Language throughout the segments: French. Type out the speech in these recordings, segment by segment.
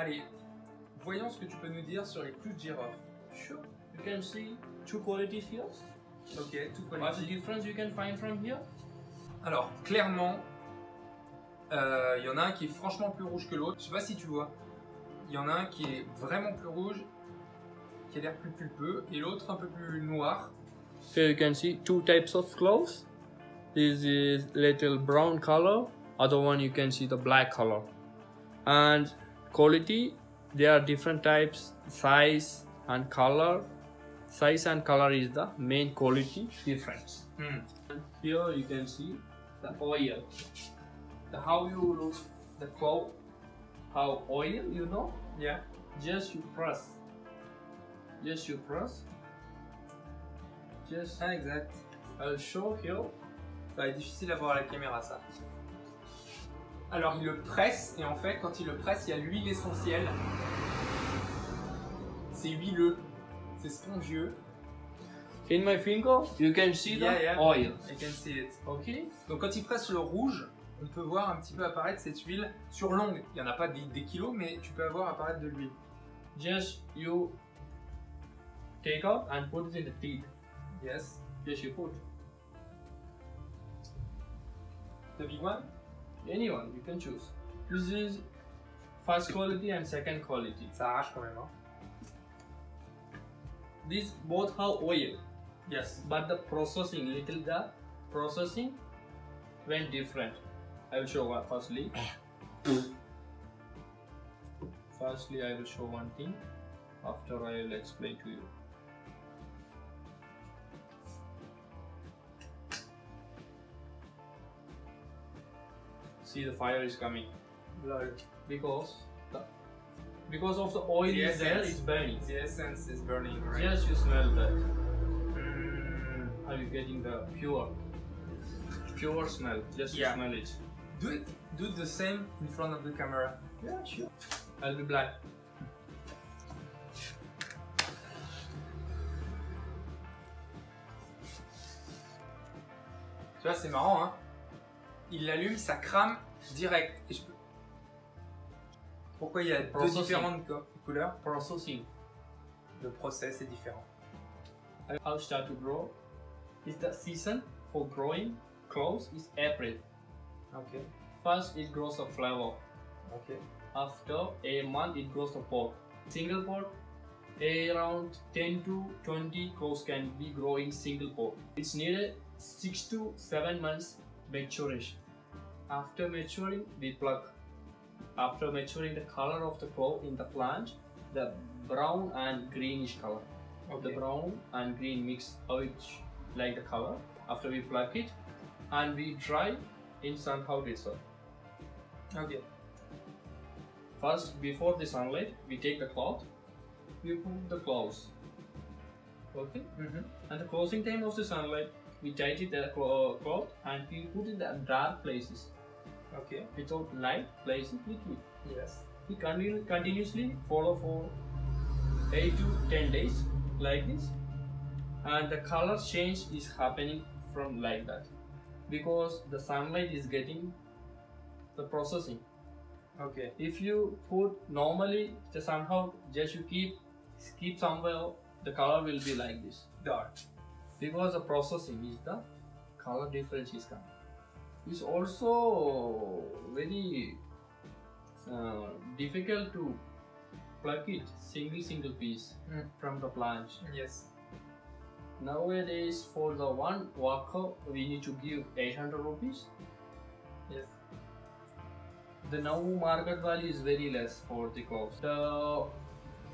Allez, voyons ce que tu peux nous dire sur les clous de girofle. Sure. You can see two qualities here. Ok, tout What's the quality. difference you can find from here? Alors, clairement, il y en a un qui est franchement plus rouge que l'autre. Je sais pas si tu vois. Il y en a un qui est vraiment plus rouge, qui a l'air plus pulpeux, et l'autre un peu plus noir. Here you can see two types of cloves. This is little brown color. Other one you can see the black color. And quality, there are different types, size and color. Size and color is the main quality difference. Hmm. And here you can see the oil. How you look the clove, how oil, you know, Yeah. just you press. Just you press. Just Ah, exact. I'll show here. Ça va être difficile à voir à la caméra, ça. Alors, il le presse, et en fait, quand il le presse, il y a l'huile essentielle. C'est huileux, c'est spongieux. In my finger, you can see the Yeah, yeah. oil. I can see it. Okay. Donc, quand il presse le rouge, on peut voir un petit peu apparaître cette huile sur longue. Il n'y en a pas des kilos, mais tu peux avoir apparaître de l'huile. Just you take out and put it in the teeth. Yes. Just you put. The big one? Anyone you can choose. This is first quality and second quality. Ça arrache quand même, hein. These both have oil, Yes. but the processing, processing went different. I will show one firstly. Firstly, I will show one thing. After I will explain to you. See, the fire is coming because of the oil The is there, essence. it's burning. The essence is burning, right? Just you smell that. Mm. Are you getting the pure smell? Just Yeah. smell it. Do the same in front of the camera. Yeah, sure. I'll be black. Tu vois, c'est marrant, hein. Il l'allume, ça crame direct. Et je peux... Pourquoi il y a deux Processing. différentes couleurs? Processing. Le process est différent. How start to grow? Is the season for growing cloves is April. Ok. First it grows a flower. Ok. After a month it grows a pod. Single pod, around 10 to 20 cloves can be growing single pod. It's needed 6 to 7 months maturation. After maturing, we pluck. After maturing, the color of the clove in the plant, the brown and greenish color. Okay. The brown and green mix, which like the color. After we pluck it, and we dry in sun how itself. Ok. First, before the sunlight, we take the cloth, we put the cloves. Okay? Mhm. And the closing time of the sunlight, we tighten the cloth and we put in the dark places. Ok. Without light places liquid. Yes. We continuously follow for 8 to 10 days like this, and the color change is happening from like that because the sunlight is getting the processing. Ok. If you put normally, the somehow just you keep somewhere, the color will be like this Dark. because the processing is the color difference is coming. It's also very difficult to pluck it single piece from the plant. Yes. Nowadays for the one worker we need to give 800 rupees. Yes. The now market value is very less for the cloves. The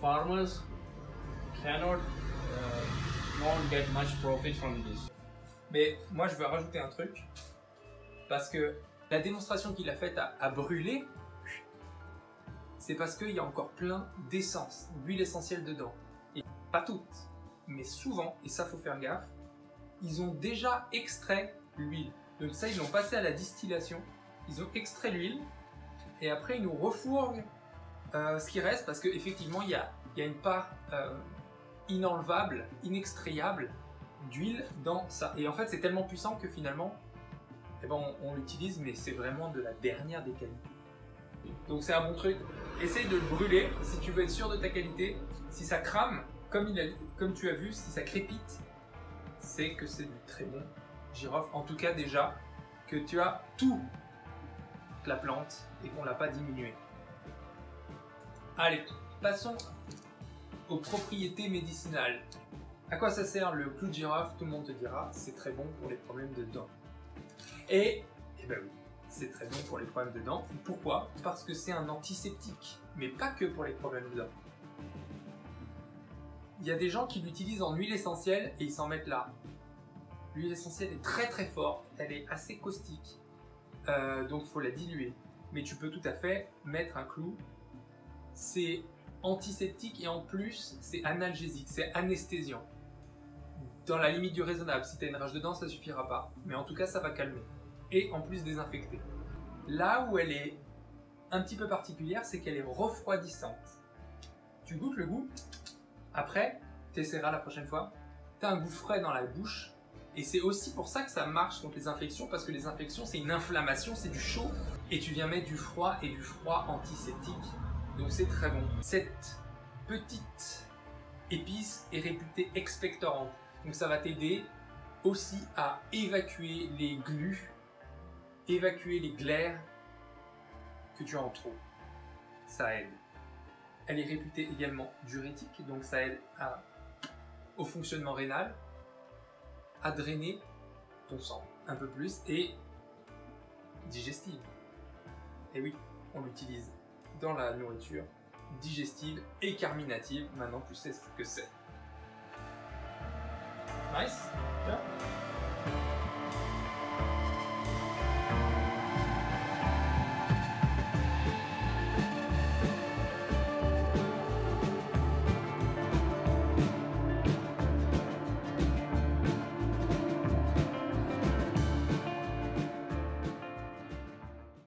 farmers cannot not get much profit from this. Mais moi, je veux rajouter un truc. Parce que la démonstration qu'il a faite à brûler, c'est parce qu'il y a encore plein d'essence, d'huile essentielle dedans. Et pas toutes, mais souvent, et ça faut faire gaffe, ils ont déjà extrait l'huile. Donc ça, ils l'ont passé à la distillation, ils ont extrait l'huile, et après ils nous refourguent ce qui reste, parce qu'effectivement, il y a une part inenlevable, inextrayable d'huile dans ça. Et en fait, c'est tellement puissant que finalement, eh ben, on l'utilise, mais c'est vraiment de la dernière des qualités. Donc c'est un bon truc. Essaye de le brûler si tu veux être sûr de ta qualité. Si ça crame, comme tu as vu, si ça crépite, c'est que c'est du très bon girofle. En tout cas déjà que tu as tout la plante et qu'on l'a pas diminué. Allez, passons aux propriétés médicinales. À quoi ça sert le clou de girofle? Tout le monde te dira, c'est très bon pour les problèmes de dents. Et ben oui, c'est très bon pour les problèmes de dents. Pourquoi? Parce que c'est un antiseptique, mais pas que pour les problèmes de dents. Il y a des gens qui l'utilisent en huile essentielle et ils s'en mettent là. L'huile essentielle est très très forte, elle est assez caustique, donc il faut la diluer. Mais tu peux tout à fait mettre un clou. C'est antiseptique et en plus c'est analgésique, c'est anesthésiant. Dans la limite du raisonnable, si tu as une rage de dents ça suffira pas, mais en tout cas ça va calmer. Et en plus désinfecter. Là où elle est un petit peu particulière, c'est qu'elle est refroidissante. Tu goûtes le goût, après tu essaieras la prochaine fois, tu as un goût frais dans la bouche. Et c'est aussi pour ça que ça marche contre les infections, parce que les infections c'est une inflammation, c'est du chaud, et tu viens mettre du froid et du froid antiseptique. Donc c'est très bon. Cette petite épice est réputée expectorante. Donc ça va t'aider aussi à évacuer les glues, évacuer les glaires que tu as en trop. Ça aide. Elle est réputée également diurétique, donc ça aide au fonctionnement rénal, à drainer ton sang un peu plus et digestive. Et oui, on l'utilise dans la nourriture digestive et carminative. Maintenant tu sais ce que c'est. Nice. Yeah.